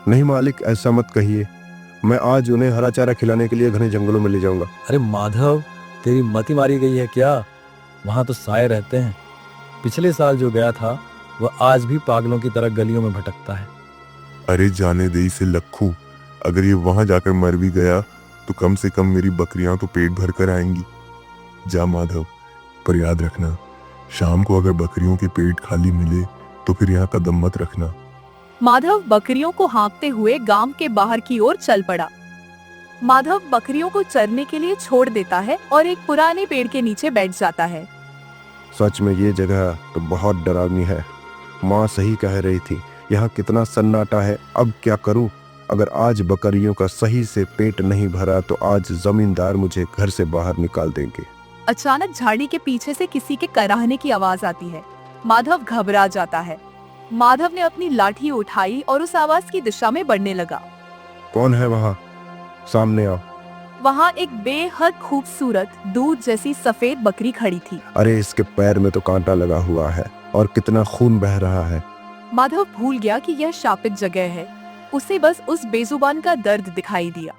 नहीं मालिक, ऐसा मत कहिए। मैं आज उन्हें हरा चारा खिलाने के लिए घने जंगलों में ले जाऊंगा। अरे माधव, तेरी मति मारी गई है क्या? वहां तो साए रहते हैं। पिछले साल जो गया था वह आज भी पागलों की तरह गलियों में भटकता है। अरे जाने दे इसे लक्खू, अगर ये वहां जाकर मर भी गया तो कम से कम मेरी बकरियां तो पेट भर कर आएंगी। जा माधव, पर याद रखना, शाम को अगर बकरियों के पेट खाली मिले तो फिर यहाँ कदम मत रखना। माधव बकरियों को हाँकते हुए गांव के बाहर की ओर चल पड़ा। माधव बकरियों को चरने के लिए छोड़ देता है और एक पुराने पेड़ के नीचे बैठ जाता है। सच में ये जगह तो बहुत डरावनी है। माँ सही कह रही थी, यहाँ कितना सन्नाटा है। अब क्या करूँ? अगर आज बकरियों का सही से पेट नहीं भरा तो आज जमींदार मुझे घर से बाहर निकाल देंगे। अचानक झाड़ी के पीछे से किसी के कराहने की आवाज आती है। माधव घबरा जाता है। माधव ने अपनी लाठी उठाई और उस आवाज की दिशा में बढ़ने लगा। कौन है वहाँ? सामने आओ। वहाँ एक बेहद खूबसूरत दूध जैसी सफेद बकरी खड़ी थी। अरे इसके पैर में तो कांटा लगा हुआ है और कितना खून बह रहा है। माधव भूल गया कि यह शापित जगह है। उसे बस उस बेजुबान का दर्द दिखाई दिया।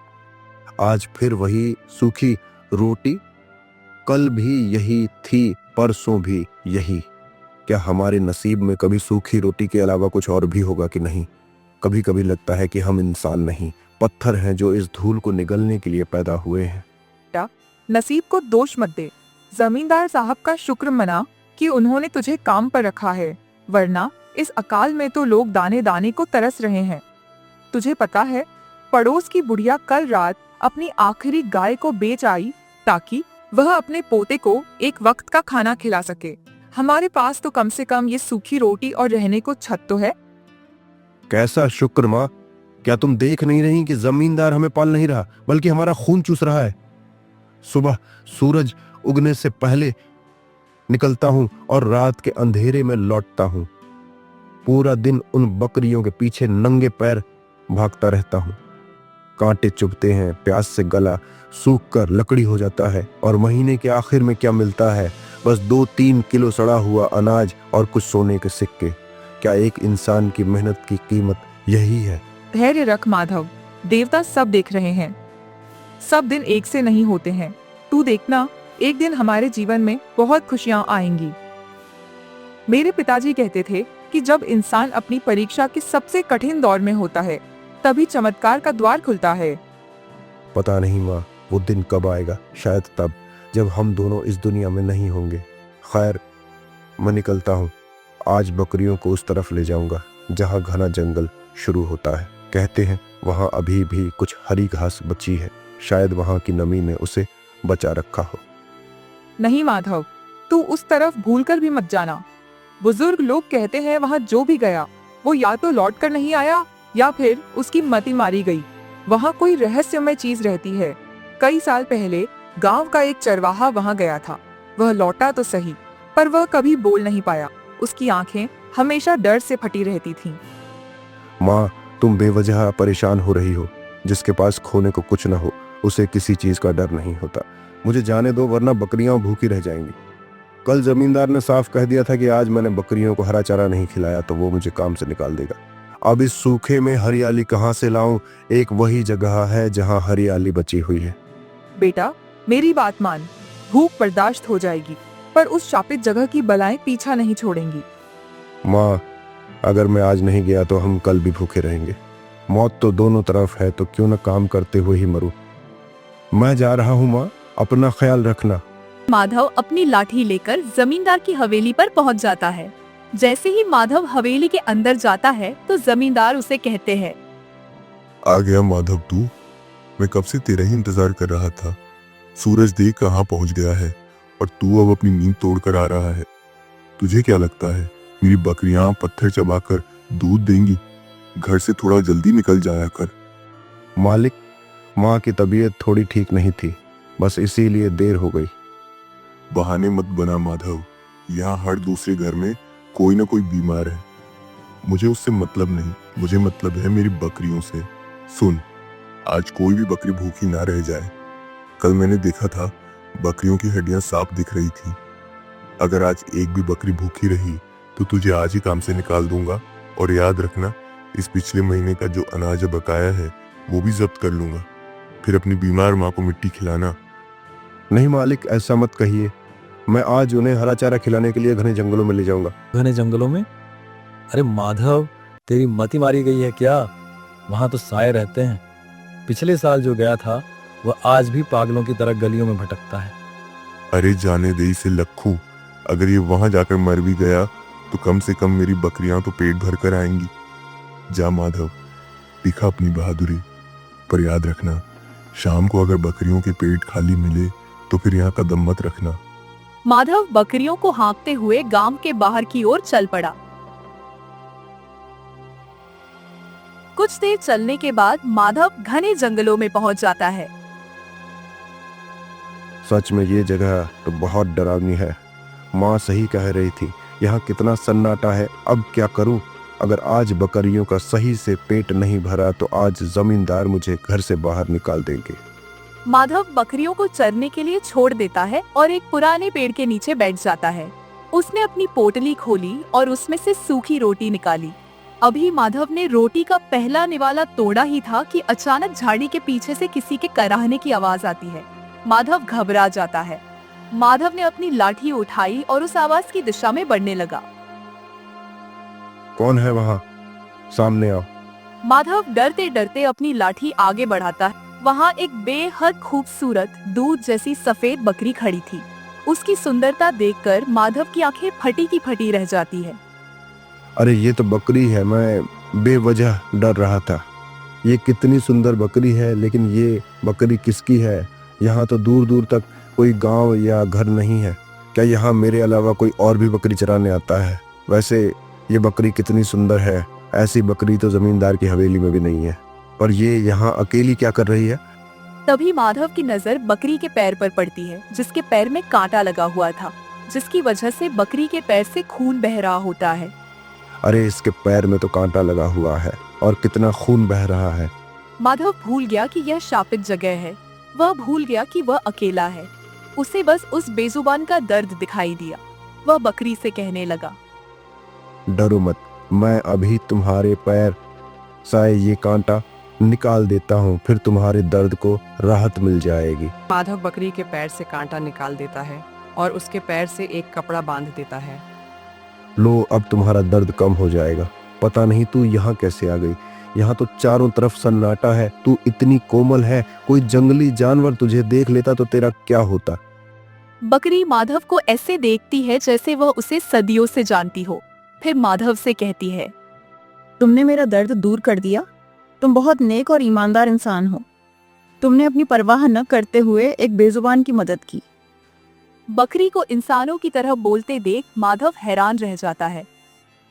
आज फिर वही सूखी रोटी, कल भी यही थी, परसों भी यही। क्या हमारे नसीब में कभी सूखी रोटी के अलावा कुछ और भी होगा कि नहीं? कभी कभी लगता है कि हम इंसान नहीं, पत्थर हैं जो इस धूल को निगलने के लिए पैदा हुए हैं। नसीब को दोष मत दे। जमींदार साहब का शुक्र मना कि उन्होंने तुझे काम पर रखा है, वरना इस अकाल में तो लोग दाने दाने को तरस रहे हैं। तुझे पता है, पड़ोस की बुढ़िया कल रात अपनी आखिरी गाय को बेच आई ताकि वह अपने पोते को एक वक्त का खाना खिला सके। हमारे पास तो कम से कम ये सूखी रोटी और रहने को छत तो है। कैसा शुक्र माँ? क्या तुम देख नहीं रही कि जमींदार हमें पाल नहीं रहा बल्कि हमारा खून चूस रहा है? सुबह सूरज उगने से पहले निकलता हूँ और रात के अंधेरे में लौटता हूँ। पूरा दिन उन बकरियों के पीछे नंगे पैर भागता रहता हूँ। कांटे चुभते हैं, प्यास से गला सूख कर लकड़ी हो जाता है और महीने के आखिर में क्या मिलता है? बस 2-3 किलो सड़ा हुआ अनाज और कुछ सोने के सिक्के। क्या एक इंसान की मेहनत की कीमत यही है? धैर्य रख माधव, देवता सब देख रहे हैं। सब दिन एक से नहीं होते हैं। तू देखना, एक दिन हमारे जीवन में बहुत खुशियां आएंगी। मेरे पिताजी कहते थे कि जब इंसान अपनी परीक्षा के सबसे कठिन दौर में होता है तभी चमत्कार का द्वार खुलता है। पता नहीं माँ, वो दिन कब आएगा। शायद तब जब हम दोनों इस दुनिया में नहीं होंगे। खैर, मैं निकलता हूँ। आज बकरियों को उस तरफ ले जाऊंगा जहाँ घना जंगल शुरू होता है। कहते हैं वहाँ अभी भी कुछ हरी घास बची है। शायद वहाँ की नमी ने उसे बचा रखा हो। नहीं माधव, तू उस तरफ भूलकर भी मत जाना। बुजुर्ग लोग कहते हैं वहाँ जो भी गया वो या तो लौट कर नहीं आया या फिर उसकी मति मारी गई। वहाँ कोई रहस्यमय चीज रहती है। कई साल पहले गांव का एक चरवाहा वहाँ गया था। वह लौटा तो सही, पर वह कभी बोल नहीं पाया। उसकी आंखें हमेशा डर से फटी रहती थीं। माँ, तुम बेवजह परेशान हो रही हो। जिसके पास खोने को कुछ न हो उसे किसी चीज का डर नहीं होता। मुझे जाने दो, वरना बकरियां भूखी रह जाएंगी। कल जमींदार ने साफ कह दिया था कि आज मैंने बकरियों को हरा चारा नहीं खिलाया तो वो मुझे काम से निकाल देगा। अब इस सूखे में हरियाली कहाँ से लाऊं? एक वही जगह है जहाँ हरियाली बची हुई है। बेटा, मेरी बात मान। भूख बर्दाश्त हो जाएगी, पर उस शापित जगह की बलाएं पीछा नहीं छोड़ेंगी। माँ, अगर मैं आज नहीं गया तो हम कल भी भूखे रहेंगे। मौत तो दोनों तरफ है, तो क्यों न काम करते हुए ही मरूं। मैं जा रहा हूँ माँ, अपना ख्याल रखना। माधव अपनी लाठी लेकर जमींदार की हवेली पर पहुंच जाता है। जैसे ही माधव हवेली के अंदर जाता है तो जमींदार उसे कहते हैं, आ गया माधव तू। मैं कब से तेरा ही इंतजार कर रहा था। सूरज देख कहाँ पहुंच गया है और तू अब अपनी नींद तोड़कर आ रहा है। तुझे क्या लगता है मेरी बकरियां पत्थर चबाकर दूध देंगी? घर से थोड़ा जल्दी निकल जाया कर। मालिक, माँ की तबीयत थोड़ी ठीक नहीं थी, बस इसीलिए देर हो गई। बहाने मत बना माधव, यहाँ हर दूसरे घर में कोई ना कोई बीमार है। मुझे उससे मतलब नहीं, मुझे मतलब है मेरी बकरियों से। सुन, आज कोई भी बकरी भूखी ना रह जाए। कल मैंने देखा था बकरियों की हड्डियां साफ दिख रही थी। अगर आज एक भी बकरी भूखी रही तो तुझे आज ही काम से निकाल दूंगा। और याद रखना, इस पिछले महीने का जो अनाज बकाया है वो भी जब्त कर लूंगा। फिर अपनी बीमार माँ को मिट्टी खिलाना। नहीं मालिक, ऐसा मत कहिए। मैं आज उन्हें हरा चारा खिलाने के लिए घने जंगलों में ले जाऊंगा। घने जंगलों में? अरे माधव, तेरी मति मारी गई है क्या? वहां तो साए रहते हैं। पिछले साल जो गया था वह आज भी पागलों की तरह गलियों में भटकता है। अरे जाने दे इसे लक्खू, अगर ये वहां जाकर मर भी गया तो कम से कम मेरी बकरियां तो पेट भर कर आएंगी। जा माधव, दिखा अपनी बहादुरी, पर याद रखना शाम को अगर बकरियों के पेट खाली मिले तो फिर यहाँ कदम मत रखना। माधव बकरियों को हाँकते हुए गांव के बाहर की ओर चल पड़ा। कुछ देर चलने के बाद माधव घने जंगलों में पहुंच जाता है। सच में ये जगह तो बहुत डरावनी है। माँ सही कह रही थी, यहाँ कितना सन्नाटा है। अब क्या करूं? अगर आज बकरियों का सही से पेट नहीं भरा तो आज जमींदार मुझे घर से बाहर निकाल देंगे। माधव बकरियों को चरने के लिए छोड़ देता है और एक पुराने पेड़ के नीचे बैठ जाता है। उसने अपनी पोटली खोली और उसमें से सूखी रोटी निकाली। अभी माधव ने रोटी का पहला निवाला तोड़ा ही था कि अचानक झाड़ी के पीछे से किसी के कराहने की आवाज आती है। माधव घबरा जाता है। माधव ने अपनी लाठी उठाई और उस आवाज की दिशा में बढ़ने लगा। कौन है वहाँ? सामने आओ। माधव डरते डरते अपनी लाठी आगे बढ़ाता है। वहाँ एक बेहद खूबसूरत दूध जैसी सफेद बकरी खड़ी थी। उसकी सुंदरता देखकर माधव की आंखें फटी की फटी रह जाती है। अरे ये तो बकरी है, मैं बेवजह डर रहा था। ये कितनी सुंदर बकरी है, लेकिन ये बकरी किसकी है? यहाँ तो दूर दूर तक कोई गांव या घर नहीं है। क्या यहाँ मेरे अलावा कोई और भी बकरी चराने आता है? वैसे ये बकरी कितनी सुंदर है। ऐसी बकरी तो जमींदार की हवेली में भी नहीं है। पर ये यहाँ अकेली क्या कर रही है? तभी माधव की नजर बकरी के पैर पर पड़ती है, जिसके पैर में कांटा लगा हुआ था, जिसकी वजह से बकरी के पैर से खून बह रहा होता है। अरे इसके पैर में तो कांटा लगा हुआ है और कितना खून बह रहा है। माधव भूल गया कि यह शापित जगह है। वह भूल गया कि वह अकेला है। उसे बस उस बेजुबान का दर्द दिखाई दिया। वह बकरी से कहने लगा, डरो मत, मैं अभी तुम्हारे पैर से ये कांटा निकाल देता हूँ, फिर तुम्हारे दर्द को राहत मिल जाएगी। माधव बकरी के पैर से कांटा निकाल देता है और उसके पैर से एक कपड़ा बांध देता है। लो, अब तुम्हारा दर्द कम हो जाएगा। पता नहीं तू यहाँ कैसे आ गई। यहाँ तो चारों तरफ सन्नाटा है। तू इतनी कोमल है, कोई जंगली जानवर तुझे देख लेता तो तेरा क्या होता? बकरी माधव को ऐसे देखती है जैसे वह उसे सदियों से जानती हो। फिर माधव से कहती है, तुमने मेरा दर्द दूर कर दिया। तुम बहुत नेक और ईमानदार इंसान हो। तुमने अपनी परवाह न करते हुए एक बेजुबान की मदद की। बकरी को इंसानों की तरह बोलते देख माधव हैरान रह जाता है।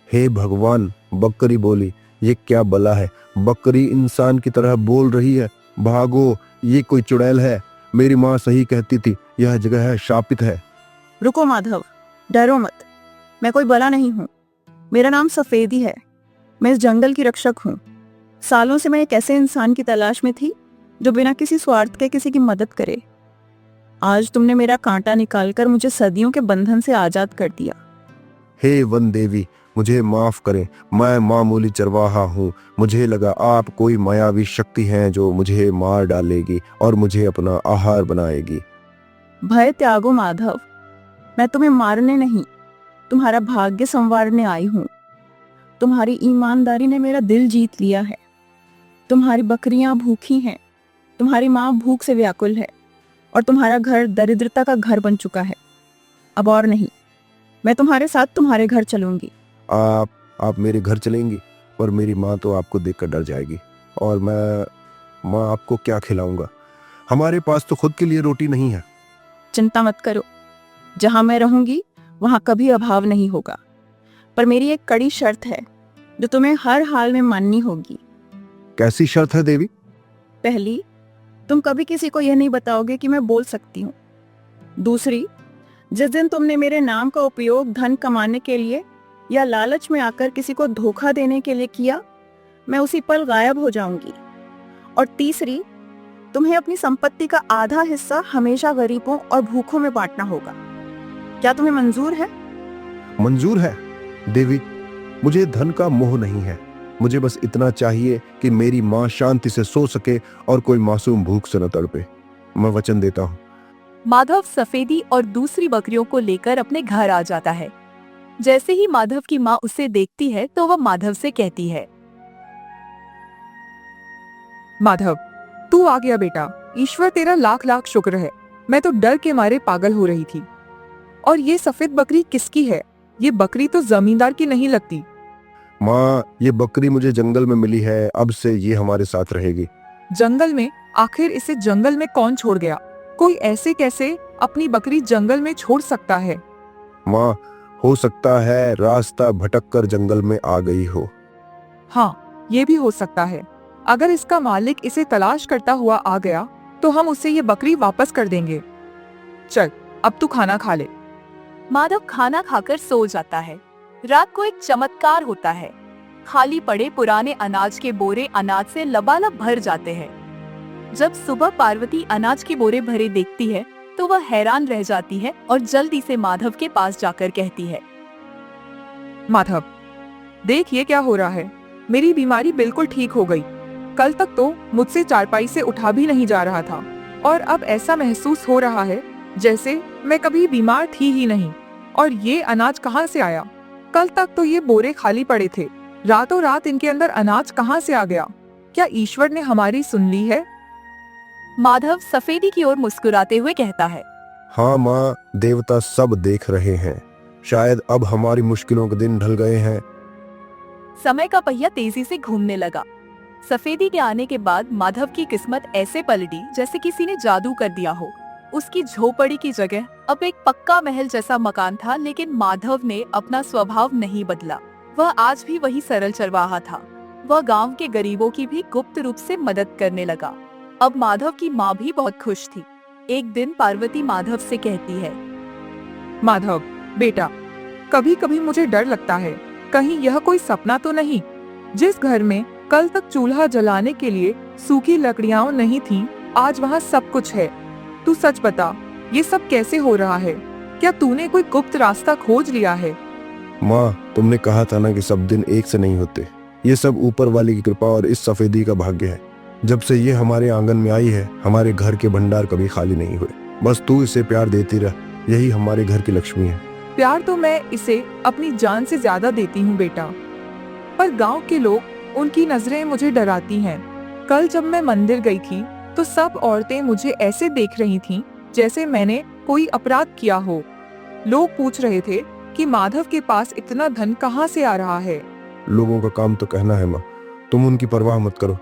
हे भगवान, बकरी बोली, ये क्या बला है? बकरी इंसान की तरह बोल रही है। भागो, ये कोई चुड़ैल है। मेरी माँ सही कहती थी, यह जगह है शापित है। रुको माधव, डरो मत। मैं कोई बला नहीं हूँ। मेरा नाम सफेदी है। मैं इस जंगल की रक्षक हूँ। सालों से मैं एक ऐसे इंसान की तलाश में थी जो बिना किसी स्वार्थ के किसी की मदद करे। आज तुमने मेरा कांटा निकालकर मुझे सदियों के बंधन से आजाद कर दिया। हे वन देवी, मुझे माफ करें। मैं मामूली चरवाहा हूँ। मुझे लगा आप कोई मायावी शक्ति हैं जो मुझे मार डालेगी और मुझे अपना आहार बनाएगी। भय त्यागो माधव, मैं तुम्हें मारने नहीं, तुम्हारा भाग्य संवारने आई हूँ। तुम्हारी ईमानदारी ने मेरा दिल जीत लिया है। तुम्हारी बकरियां भूखी हैं, तुम्हारी माँ भूख से व्याकुल है और तुम्हारा घर दरिद्रता का घर बन चुका है। अब और नहीं, मैं तुम्हारे साथ तुम्हारे घर चलूंगी। आप मेरे घर चलेंगी? पर मेरी माँ तो आपको देखकर डर जाएगी और मैं आपको क्या खिलाऊंगा? हमारे पास तो खुद के लिए रोटी नहीं है। चिंता मत करो, जहां मैं रहूंगी वहां कभी अभाव नहीं होगा। पर मेरी एक कड़ी शर्त है जो तुम्हें हर हाल में माननी होगी। कैसी शर्त है देवी? पहली, तुम कभी किसी को यह नहीं बताओगे कि मैं बोल सकती हूँ। दूसरी, जिस दिन तुमने मेरे नाम का उपयोग धन कमाने के लिए या लालच में आकर किसी को धोखा देने के लिए किया, मैं उसी पल गायब हो जाऊंगी। और तीसरी, तुम्हें अपनी संपत्ति का आधा हिस्सा हमेशा गरीबों और भूखों में बांटना होगा। क्या तुम्हें मंजूर है? मंजूर है देवी। मुझे धन का मोह नहीं है। मुझे बस इतना चाहिए कि मेरी माँ शांति से सो सके और कोई मासूम भूख से न तड़पे। मैं वचन देता हूँ। माधव सफेदी और दूसरी बकरियों को लेकर अपने घर आ जाता है। जैसे ही माधव की माँ उसे देखती है तो वह माधव से कहती है, माधव, तू आ गया बेटा। ईश्वर तेरा लाख लाख शुक्र है। मैं तो डर के मारे पागल हो रही थी। और ये सफेद बकरी किसकी है? ये बकरी तो जमींदार की नहीं लगती। माँ, ये बकरी मुझे जंगल में मिली है, अब से ये हमारे साथ रहेगी। जंगल में? आखिर इसे जंगल में कौन छोड़ गया? कोई ऐसे कैसे अपनी बकरी जंगल में छोड़ सकता है? माँ, हो सकता है रास्ता भटक कर जंगल में आ गई हो। हाँ, ये भी हो सकता है। अगर इसका मालिक इसे तलाश करता हुआ आ गया तो हम उसे ये बकरी वापस कर देंगे। चल, अब तू खाना खा ले। माधव खाना खाकर सो जाता है। रात को एक चमत्कार होता है। खाली पड़े पुराने अनाज के बोरे अनाज से लबालब भर जाते हैं। जब सुबह पार्वती अनाज के बोरे भरे देखती है तो वह हैरान रह जाती है और जल्दी से माधव के पास जाकर कहती है, माधव, देख ये क्या हो रहा है। मेरी बीमारी बिल्कुल ठीक हो गई। कल तक तो मुझसे चारपाई से उठा भी नहीं जा रहा था और अब ऐसा महसूस हो रहा है जैसे मैं कभी बीमार थी ही नहीं। और ये अनाज कहाँ से आया? कल तक तो ये बोरे खाली पड़े थे। रातों रात इनके अंदर अनाज कहाँ से आ गया? क्या ईश्वर ने हमारी सुन ली है? माधव सफेदी की ओर मुस्कुराते हुए कहता है, हाँ माँ, देवता सब देख रहे हैं। शायद अब हमारी मुश्किलों के दिन ढल गए हैं। समय का पहिया तेजी से घूमने लगा। सफेदी के आने के बाद माधव की किस्मत ऐसे पलटी जैसे किसी ने जादू कर दिया हो। उसकी झोपड़ी की जगह अब एक पक्का महल जैसा मकान था, लेकिन माधव ने अपना स्वभाव नहीं बदला। वह आज भी वही सरल चरवाहा था। वह गांव के गरीबों की भी गुप्त रूप से मदद करने लगा। अब माधव की माँ भी बहुत खुश थी। एक दिन पार्वती माधव से कहती है, माधव बेटा, कभी कभी मुझे डर लगता है कहीं यह कोई सपना तो नहीं। जिस घर में कल तक चूल्हा जलाने के लिए सूखी लकड़ियां नहीं थीं, आज वहाँ सब कुछ है। तू सच बता, ये सब कैसे हो रहा है? क्या तूने कोई गुप्त रास्ता खोज लिया है? माँ, तुमने कहा था ना कि सब दिन एक से नहीं होते। ये सब ऊपर वाले की कृपा और इस सफेदी का भाग्य है। जब से ये हमारे आंगन में आई है, हमारे घर के भंडार कभी खाली नहीं हुए। बस तू इसे प्यार देती रह, यही हमारे घर की लक्ष्मी है। प्यार तो मैं इसे अपनी जान से ज्यादा देती हूँ बेटा, पर गांव के लोग, उनकी नजरें मुझे डराती हैं। कल जब मैं मंदिर गई थी तो सब औरतें मुझे ऐसे देख रही थीं जैसे मैंने कोई अपराध किया हो। लोग पूछ रहे थे कि माधव के पास इतना धन कहाँ से आ रहा है। लोगों का काम तो कहना है माँ, तुम उनकी परवाह मत करो।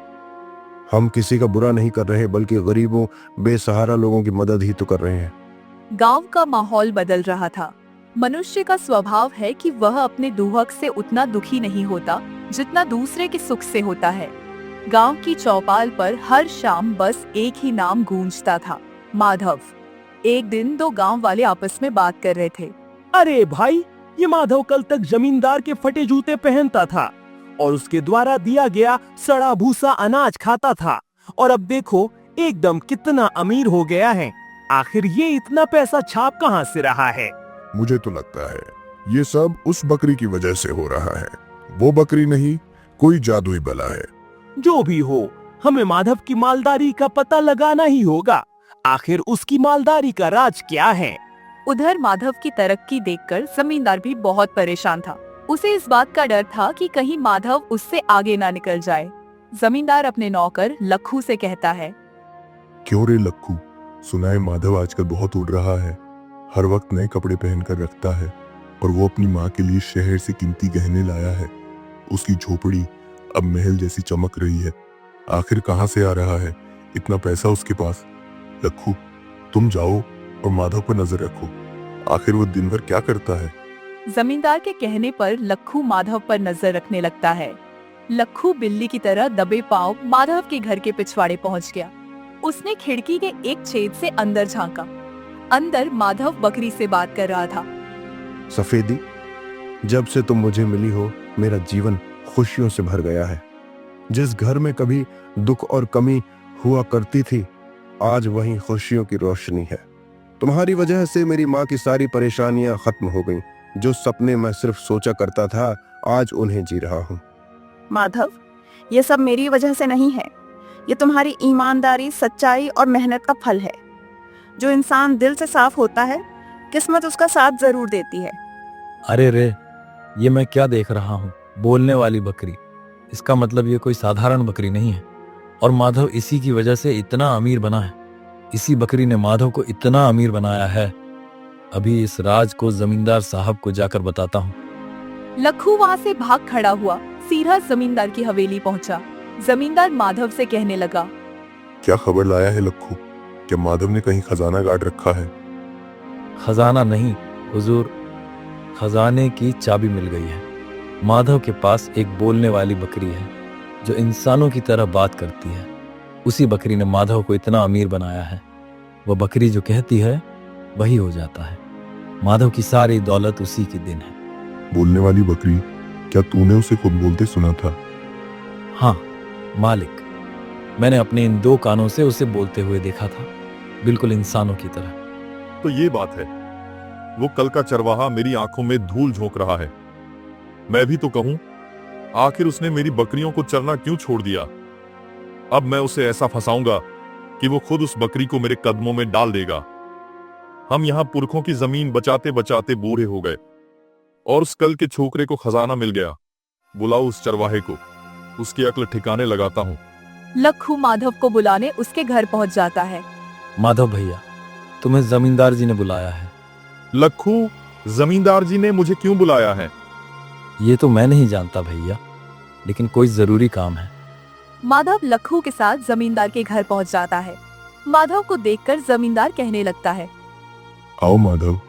हम किसी का बुरा नहीं कर रहे, बल्कि गरीबों, बेसहारा लोगों की मदद ही तो कर रहे हैं। गांव का माहौल बदल रहा था। मनुष्य का स्वभाव है कि वह अपने दुहक से उतना दुखी नहीं होता जितना दूसरे के सुख से होता है। गांव की चौपाल पर हर शाम बस एक ही नाम गूंजता था, माधव। एक दिन दो गांव वाले आपस में बात कर रहे थे। अरे भाई, ये माधव कल तक जमींदार के फटे जूते पहनता था और उसके द्वारा दिया गया सड़ा भूसा अनाज खाता था, और अब देखो एकदम कितना अमीर हो गया है। आखिर ये इतना पैसा छाप कहाँ से रहा है? मुझे तो लगता है ये सब उस बकरी की वजह से हो रहा है। वो बकरी नहीं, कोई जादुई बला है। जो भी हो, हमें माधव की मालदारी का पता लगाना ही होगा। आखिर उसकी मालदारी का राज क्या है? उधर माधव की तरक्की देखकर जमींदार भी बहुत परेशान था। उसे इस बात का डर था कि कहीं माधव उससे आगे ना निकल जाए। जमींदार अपने नौकर लखू से कहता है, क्यों रे लक्कू, सुना है माधव आजकल बहुत उड़ रहा है। हर वक्त नए कपड़े पहनकर रखता है और वो अपनी माँ के लिए शहर से कीमती गहने लाया है। उसकी झोपड़ी अब महल जैसी चमक रही है। आखिर कहाँ से आ रहा है इतना पैसा उसके पास? लक्कू, तुम जाओ और माधव पर नजर रखो। आखिर वो दिन भर क्या करता है? जमींदार के कहने पर लखू माधव पर नजर रखने लगता है। लखू बिल्ली की तरह दबे पांव माधव के घर के पिछवाड़े पहुंच गया। उसने खिड़की के एक छेद से अंदर झांका। अंदर माधव बकरी से बात कर रहा था। सफेदी, जब से तुम मुझे मिली हो, मेरा जीवन खुशियों से भर गया है। जिस घर में कभी दुख और कमी हुआ करती थी, आज वहीं खुशियों की रोशनी है। तुम्हारी वजह से मेरी माँ की सारी परेशानियां खत्म हो गईं। जो सपने मैं सिर्फ सोचा करता था, आज उन्हें जी रहा हूँ। माधव, ये सब मेरी वजह से नहीं है। ये तुम्हारी ईमानदारी, सच्चाई और मेहनत का फल है। जो इंसान दिल से साफ होता है, किस्मत उसका साथ जरूर देती है। अरे रे, ये मैं क्या देख रहा हूँ? बोलने वाली बकरी। इसका मतलब ये कोई साधारण बकरी नहीं है, और माधव इसी की वजह से इतना अमीर बना है। इसी बकरी ने माधव को इतना अमीर बनाया है। अभी इस राज को जमींदार साहब को जाकर बताता हूँ। लखू वहाँ से भाग खड़ा हुआ सीधा जमींदार की हवेली पहुंचा। जमींदार माधव से कहने लगा, क्या खबर लाया है लक्खू? क्या माधव ने कहीं खजाना गाड़ रखा है? खजाना नहीं हुजूर, खजाने की चाबी मिल गई है। माधव के पास एक बोलने वाली बकरी है जो इंसानों की तरह बात करती है। उसी बकरी ने माधव को इतना अमीर बनाया है। वह बकरी जो कहती है वही हो जाता है। माधव की सारी दौलत उसी के दिन है। बोलने वाली बकरी, क्या तूने उसे खुद बोलते सुना था? हाँ मालिक, मैंने अपने इन 2 कानों से उसे बोलते हुए देखा था, बिल्कुल इंसानों की तरह। तो ये बात है, वो कल का चरवाहा मेरी आंखों में धूल झोंक रहा है। मैं भी तो कहूं, आखिर उसने मेरी बकरियों को चरना क्यों छोड़ दिया? अब मैं उसे ऐसा फंसाऊंगा कि वो खुद उस बकरी को मेरे कदमों में डाल देगा। हम यहां पुरखों की जमीन बचाते बचाते बूढ़े हो गए, और उस कल के छोकरे को खजाना मिल गया। बुलाओ उस चरवाहे को, उसकी अक्ल ठिकाने लगाता हूं। लखू माधव को बुलाने उसके घर पहुंच जाता है। माधव भैया, तुम्हें जमींदार जी ने बुलाया है। लखू, जमींदार जी ने मुझे क्यों बुलाया है? ये तो मैं नहीं जानता भैया, लेकिन कोई जरूरी काम है। माधव लखू के साथ जमींदार के घर पहुंच जाता है। माधव को देखकर जमींदार कहने लगता है, आओ माधव,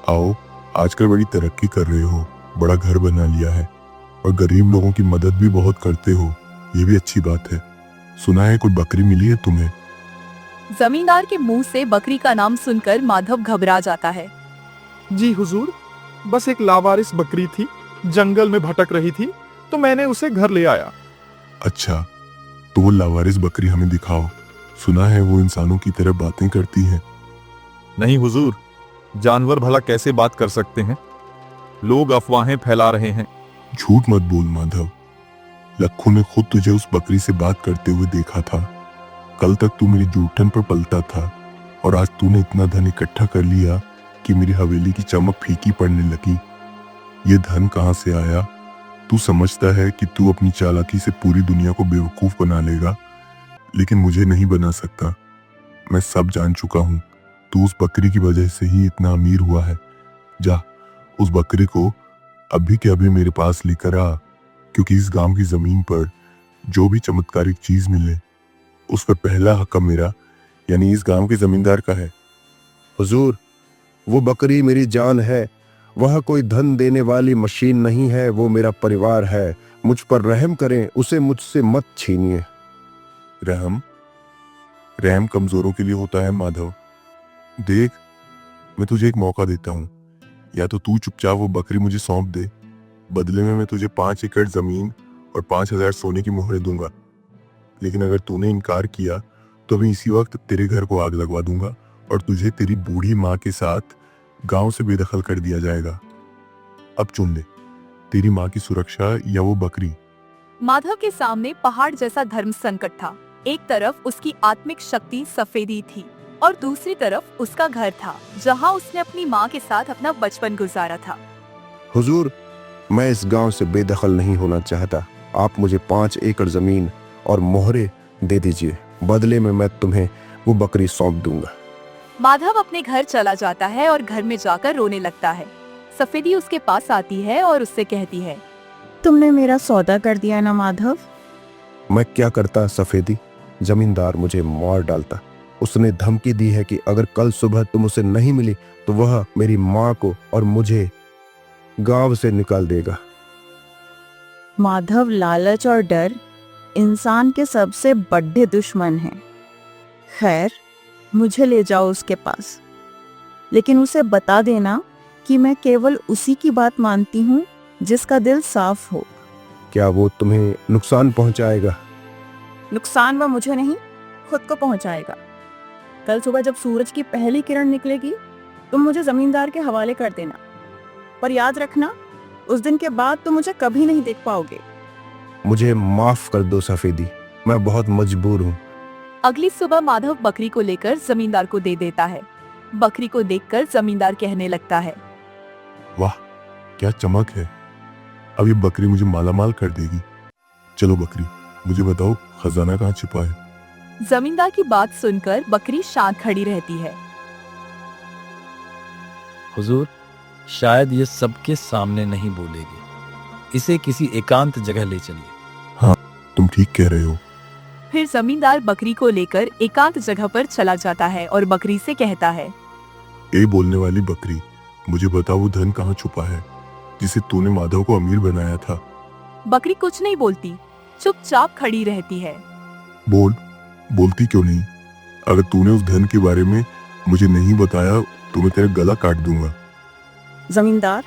आओ। आजकल बड़ी तरक्की कर रहे हो, बड़ा घर बना लिया है, और गरीब लोगों की मदद भी बहुत करते हो। ये भी अच्छी बात है। सुना है कोई बकरी मिली है तुम्हें? जमींदार के मुंह से बकरी का नाम सुनकर माधव घबरा जाता है। जी हुजूर, बस एक लावारिस बकरी थी, जंगल में भटक रही थी, तो मैंने उसे घर ले आया। अच्छा, तो वो लावारिस बकरी हमें दिखाओ। सुना है वो इंसानों की तरह बातें करती है। नहीं हुजूर, जानवर भला कैसे बात कर सकते हैं? लोग अफवाहें फैला रहे हैं। झूठ मत बोल माधव। लक्खू ने खुद तुझे उस बकरी से बात करते हुए देखा था। कल तक तू मेरी जूठन पर पलता था, और आज तूने इतना धन इकट्ठा कर लिया कि मेरी हवेली की चमक फीकी पड़ने लगी। ये धन कहाँ से आया? तू समझता है कि तू अपनी चालाकी से पूरी दुनिया को बेवकूफ बना लेगा, लेकिन मुझे नहीं बना सकता। मैं सब जान चुका हूँ। तू उस बकरी की वजह से ही इतना अमीर हुआ है। जा, उस बकरी को अभी के अभी मेरे पास लेकर आ, क्योंकि इस गांव की जमीन पर जो भी चमत्कारिक चीज मिले उस पर पहला हक मेरा, यानी इस गांव के जमींदार का है। हुजूर, वो बकरी मेरी जान है। वह कोई धन देने वाली मशीन नहीं है, वो मेरा परिवार है। मुझ पर रहम करें, उसे मुझसे मत छीनिए। रहम रहम कमजोरों के लिए होता है माधव। देख, मैं तुझे एक मौका देता हूँ। या तो तू चुपचाप वो बकरी मुझे सौंप दे, बदले में मैं तुझे 5 एकड़ जमीन और 5,000 सोने की मोहरें दूंगा। लेकिन अगर तूने इनकार किया तो मैं इसी वक्त तेरे घर को आग लगवा दूंगा, और तुझे तेरी बूढ़ी माँ के साथ गांव से बेदखल कर दिया जाएगा। अब चुन ले, तेरी माँ की सुरक्षा या वो बकरी। माधव के सामने पहाड़ जैसा धर्म संकट था। एक तरफ उसकी आत्मिक शक्ति सफेदी थी, और दूसरी तरफ उसका घर था, जहां उसने अपनी माँ के साथ अपना बचपन गुजारा था। हुजूर, मैं इस गांव से बेदखल नहीं होना चाहता। आप मुझे 5 एकड़ जमीन और मोहरे दे दीजिए, बदले में मैं तुम्हें वो बकरी सौंप दूंगा। माधव अपने घर चला जाता है और घर में जाकर रोने लगता है। सफेदी उसके पास आती है और उससे कहती है, तुमने मेरा सौदा कर दिया ना माधव। मैं क्या करता सफेदी? जमींदार मुझे मार डालता। उसने धमकी दी है कि अगर कल सुबह तुम उसे नहीं मिली तो वह मेरी माँ को और मुझे गांव से निकाल देगा। माधव, लालच और डर इंसान के सबसे बड़े दुश्मन हैं। खैर, मुझे ले जाओ उसके पास, लेकिन उसे बता देना कि मैं केवल उसी की बात मानती हूँ जिसका दिल साफ हो। क्या वो तुम्हें नुकसान पहुंचाएगा? नुकसान वह मुझे नहीं, खुद को पहुंचाएगा। कल सुबह जब सूरज की पहली किरण निकलेगी, तुम मुझे जमींदार के हवाले कर देना। पर याद रखना, उस दिन के बाद तुम मुझे कभी नहीं देख पाओगे। मुझे माफ कर दो सफेदी, मैं बहुत मजबूर हूँ। अगली सुबह माधव बकरी को लेकर जमींदार को दे देता है। बकरी को देखकर जमींदार कहने लगता है, वाह क्या चमक है, अब ये बकरी मुझे मालामाल कर देगी। चलो बकरी, मुझे बताओ खजाना कहाँ छिपा है। जमींदार की बात सुनकर बकरी शांत खड़ी रहती है। हुजूर, शायद ये सबके सामने नहीं बोलेगी, इसे किसी एकांत जगह ले चलिए। तुम ठीक कह रहे हो। फिर जमींदार बकरी को लेकर एकांत जगह पर चला जाता है और बकरी से कहता है, ए बोलने वाली बकरी, मुझे बता वो धन कहाँ छुपा है जिसे तूने माधव को अमीर बनाया था। बकरी कुछ नहीं बोलती, चुपचाप खड़ी रहती है। बोलती क्यों नहीं? अगर तूने उस धन के बारे में मुझे नहीं बताया तो मैं तेरा गला काट दूंगा। जमींदार,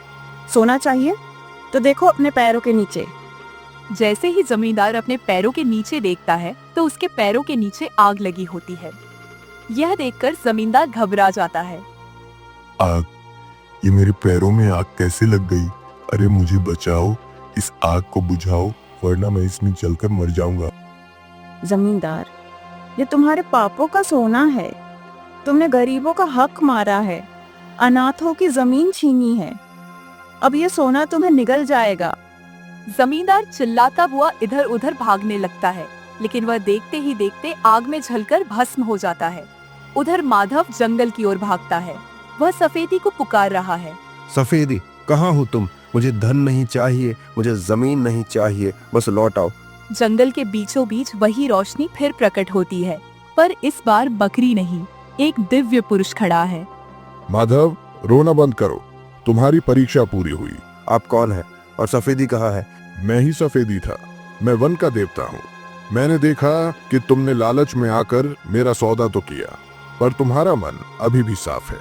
सोना चाहिए तो देखो अपने पैरों के नीचे। जैसे ही जमींदार अपने पैरों के नीचे देखता है तो उसके पैरों के नीचे आग लगी होती है। यह देखकर जमींदार घबरा जाता है। आग? ये मेरे पैरों में आग कैसे लग गई? अरे मुझे बचाओ, इस आग को बुझाओ वरना मैं इसमें जलकर मर जाऊंगा। जमींदार, ये तुम्हारे पापों का सोना है। तुमने गरीबों का हक मारा है, अनाथों की जमीन छीनी है। अब ये सोना तुम्हें निगल जाएगा। जमींदार चिल्लाता हुआ इधर उधर भागने लगता है, लेकिन वह देखते ही देखते आग में जलकर भस्म हो जाता है। उधर माधव जंगल की ओर भागता है। वह सफेदी को पुकार रहा है, सफेदी कहाँ हो तुम? मुझे धन नहीं चाहिए, मुझे जमीन नहीं चाहिए, बस लौट आओ। जंगल के बीचों बीच वही रोशनी फिर प्रकट होती है, पर इस बार बकरी नहीं, एक दिव्य पुरुष खड़ा है। माधव, रोना बंद करो, तुम्हारी परीक्षा पूरी हुई। आप कौन है और सफेदी कहाँ है? मैं ही सफेदी था, मैं वन का देवता हूँ। मैंने देखा कि तुमने लालच में आकर मेरा सौदा तो किया, पर तुम्हारा मन अभी भी साफ है।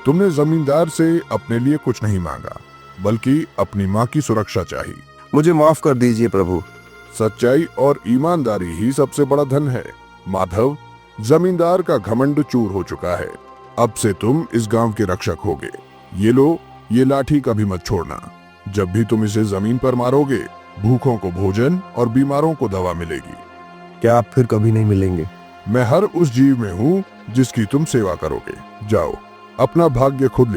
तुमने जमींदार से अपने लिए कुछ नहीं मांगा, बल्कि अपनी माँ की सुरक्षा चाहिए। मुझे माफ कर दीजिए प्रभु। सच्चाई और ईमानदारी ही सबसे बड़ा धन है। माधव, जमींदार का घमंड चूर हो चुका है। अब से तुम इस गांव के रक्षक होगे। ये लो, ये लाठी कभी मत छोड़ना। जब भी तुम इसे जमीन पर मारोगे, भूखों को भोजन और बीमारों को दवा मिलेगी। क्या आप फिर कभी नहीं मिलेंगे? मैं हर उस जीव में हूँ जिसकी तुम सेवा करोगे। जाओ, अपना भाग्य खुद